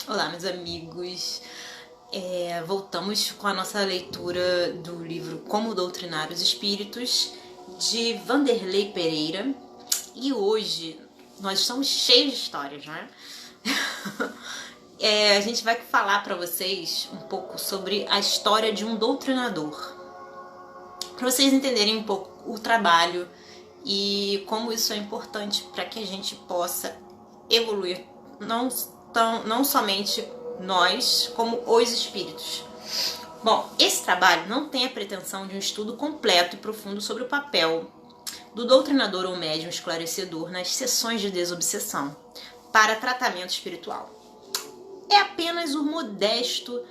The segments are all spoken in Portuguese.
Olá, meus amigos. Voltamos com a nossa leitura do livro Como Doutrinar os Espíritos, de Vanderlei Pereira. E hoje nós estamos cheios de histórias, né? A gente vai falar para vocês um pouco sobre a história de um doutrinador, para vocês entenderem um pouco o trabalho e como isso é importante para que a gente possa evoluir, não somente nós, como os espíritos. Bom, esse trabalho não tem a pretensão de um estudo completo e profundo sobre o papel do doutrinador ou médium esclarecedor nas sessões de desobsessão para tratamento espiritual. É apenas o modesto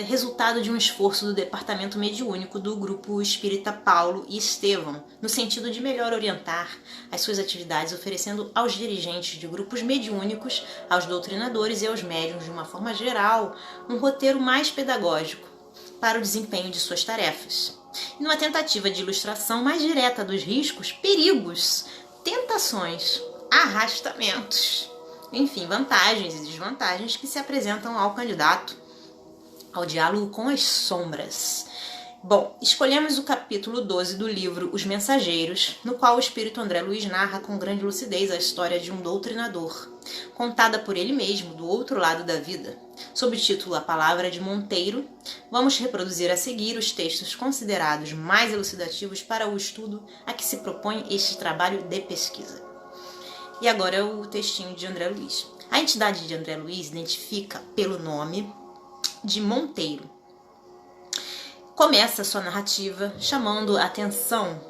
resultado de um esforço do departamento mediúnico do grupo espírita Paulo e Estevão, no sentido de melhor orientar as suas atividades, oferecendo aos dirigentes de grupos mediúnicos, aos doutrinadores e aos médiuns de uma forma geral, um roteiro mais pedagógico para o desempenho de suas tarefas. E numa tentativa de ilustração mais direta dos riscos, perigos, tentações, arrastamentos, enfim, vantagens e desvantagens que se apresentam ao candidato ao diálogo com as sombras. Bom, escolhemos o capítulo 12 do livro Os Mensageiros, no qual o espírito André Luiz narra com grande lucidez a história de um doutrinador, contada por ele mesmo do outro lado da vida. Sob o título A Palavra de Monteiro, vamos reproduzir a seguir os textos considerados mais elucidativos para o estudo a que se propõe este trabalho de pesquisa. E agora é o textinho de André Luiz. A entidade de André Luiz identifica pelo nome de Monteiro. Começa sua narrativa chamando a atenção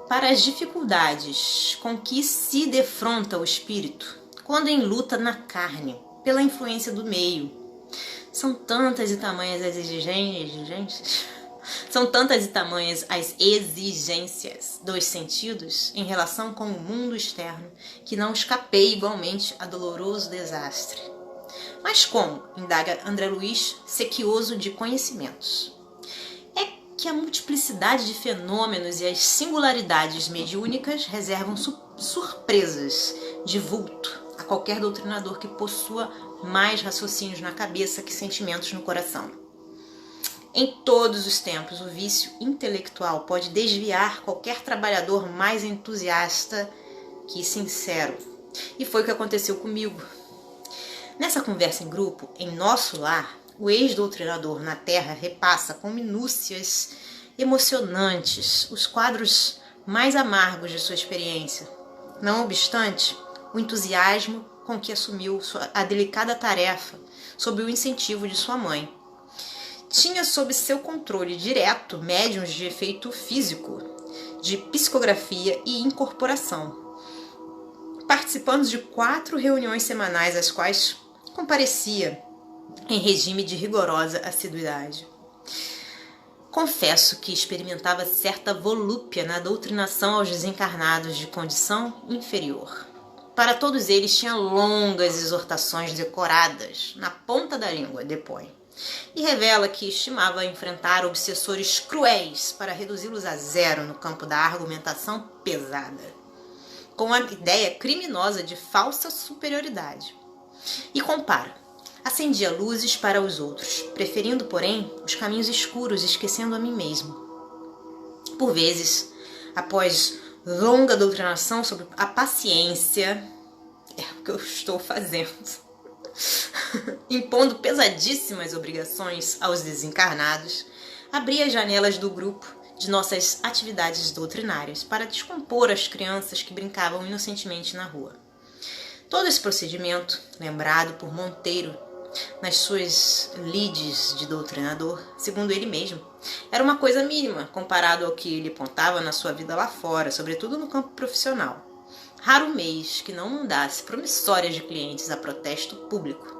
para as dificuldades com que se defronta o espírito quando em luta na carne, pela influência do meio. São tantas e tamanhas as exigências dos sentidos em relação com o mundo externo que não escapei igualmente a doloroso desastre. Mas como, indaga André Luiz, sequioso de conhecimentos? É que a multiplicidade de fenômenos e as singularidades mediúnicas reservam surpresas de vulto a qualquer doutrinador que possua mais raciocínios na cabeça que sentimentos no coração. Em todos os tempos, o vício intelectual pode desviar qualquer trabalhador mais entusiasta que sincero. E foi o que aconteceu comigo. Nessa conversa em grupo, em nosso lar, o ex-doutrinador na Terra repassa com minúcias emocionantes os quadros mais amargos de sua experiência. Não obstante, o entusiasmo com que assumiu a delicada tarefa sob o incentivo de sua mãe. Tinha sob seu controle direto médiuns de efeito físico, de psicografia e incorporação, participando de 4 reuniões semanais, às quais comparecia em regime de rigorosa assiduidade. Confesso que experimentava certa volúpia na doutrinação aos desencarnados de condição inferior. Para todos eles tinha longas exortações decoradas, na ponta da língua, depõe. E revela que estimava enfrentar obsessores cruéis para reduzi-los a zero no campo da argumentação pesada, com a ideia criminosa de falsa superioridade. E compara. Acendia luzes para os outros, preferindo, porém, os caminhos escuros, esquecendo a mim mesmo. Por vezes, após longa doutrinação sobre a paciência, é o que eu estou fazendo, impondo pesadíssimas obrigações aos desencarnados, abria as janelas do grupo de nossas atividades doutrinárias para descompor as crianças que brincavam inocentemente na rua. Todo esse procedimento, lembrado por Monteiro nas suas lides de doutrinador, segundo ele mesmo, era uma coisa mínima comparado ao que ele apontava na sua vida lá fora, sobretudo no campo profissional. Raro mês que não mandasse promissórias de clientes a protesto público.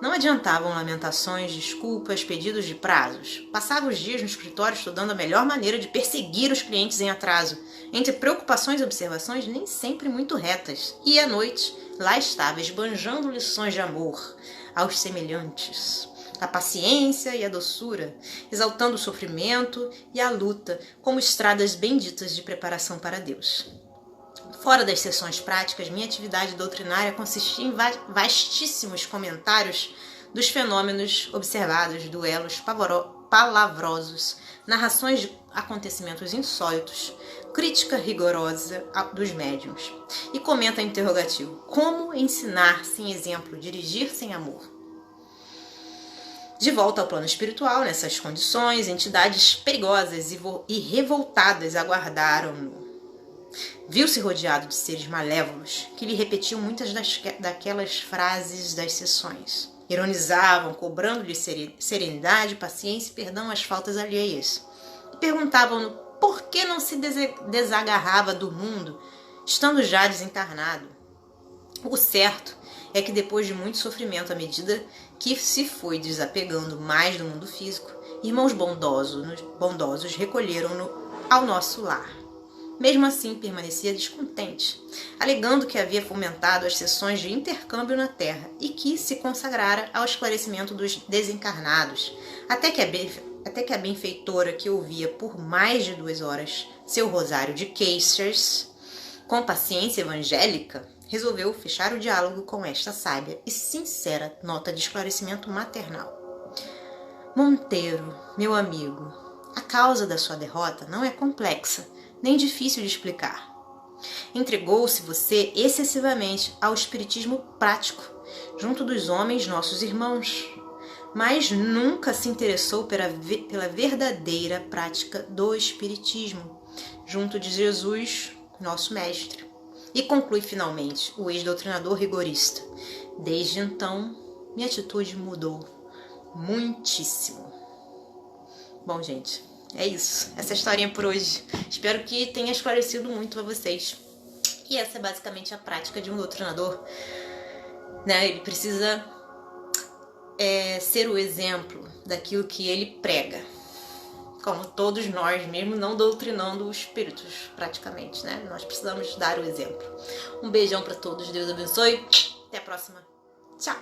Não adiantavam lamentações, desculpas, pedidos de prazos. Passava os dias no escritório estudando a melhor maneira de perseguir os clientes em atraso, entre preocupações e observações nem sempre muito retas. E à noite, lá estava esbanjando lições de amor aos semelhantes, a paciência e a doçura, exaltando o sofrimento e a luta como estradas benditas de preparação para Deus. Fora das sessões práticas, minha atividade doutrinária consistia em vastíssimos comentários dos fenômenos observados, duelos palavrosos, narrações de acontecimentos insólitos, crítica rigorosa dos médiuns. E comenta interrogativo: como ensinar sem exemplo, dirigir sem amor? De volta ao plano espiritual, nessas condições, entidades perigosas e revoltadas aguardaram-no. Viu-se rodeado de seres malévolos que lhe repetiam muitas daquelas frases das sessões. Ironizavam, cobrando-lhe serenidade, paciência e perdão às faltas alheias. E perguntavam-no por que não se desagarrava do mundo, estando já desencarnado. O certo é que depois de muito sofrimento, à medida que se foi desapegando mais do mundo físico, irmãos bondosos recolheram-no ao nosso lar. Mesmo assim, permanecia descontente, alegando que havia fomentado as sessões de intercâmbio na Terra e que se consagrara ao esclarecimento dos desencarnados, até que a benfeitora, que ouvia por mais de 2 horas seu rosário de queixas, com paciência evangélica, resolveu fechar o diálogo com esta sábia e sincera nota de esclarecimento maternal. Monteiro, meu amigo, a causa da sua derrota não é complexa, nem difícil de explicar. Entregou-se você excessivamente ao espiritismo prático, junto dos homens nossos irmãos, mas nunca se interessou pela verdadeira prática do espiritismo, junto de Jesus, nosso mestre. E conclui finalmente o ex-doutrinador rigorista: desde então, minha atitude mudou muitíssimo. Bom, gente, é isso. Essa historinha por hoje. Espero que tenha esclarecido muito para vocês. E essa é basicamente a prática de um doutrinador, né? Ele precisa ser o exemplo daquilo que ele prega. Como todos nós, mesmo não doutrinando os espíritos, praticamente, né? Nós precisamos dar o exemplo. Um beijão para todos, Deus abençoe. Até a próxima. Tchau!